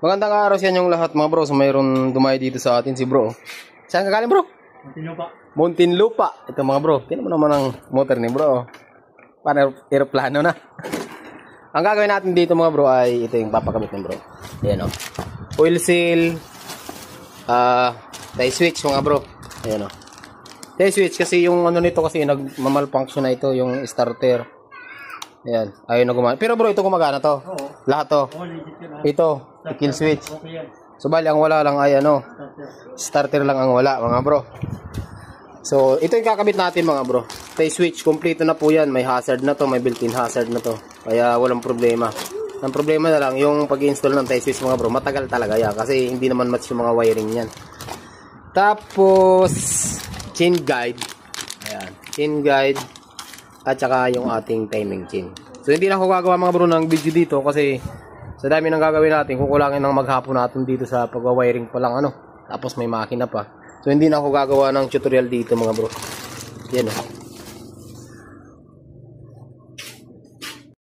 Magandang araw sa inyong lahat mga bro. So mayroon dumayo dito sa atin si bro. Saan ka galing bro? Muntinlupa. Muntinlupa. Ito mga bro. Tingnan mo naman ang motor ni bro. Para aeroplano na. Ang gagawin natin dito mga bro ay ito yung papakabit ng bro. Ayan o. Oil seal. Tie switch mga bro. Ayan o. Tie switch kasi yung ano nito kasi nagmamalfunction na ito yung starter. Ayan. Ayun na gumana. Pero bro ito gumagana to. Oo. Lahat to. Oo, legit yun, ah. Ito. Kill switch. Okay yan. So bali ang wala lang ay ano. Starter lang ang wala mga bro. So ito yung kakabit natin mga bro. Tie switch. Kompleto na po yan. May hazard na to. May built-in hazard na to. Kaya walang problema. Ang problema na lang yung pag-install ng tie switch mga bro. Matagal talaga yan. Kasi hindi naman match yung mga wiring yan. Tapos chain guide. Ayan. Chain guide. At saka yung ating timing chain. So hindi na ako gagawa mga bro ng video dito. Kasi sa dami ng gagawin natin, kukulangin ng maghapon natin dito sa pag-wiring pa lang ano. Tapos may makina pa. So hindi na ako gagawa ng tutorial dito mga bro. Yan o.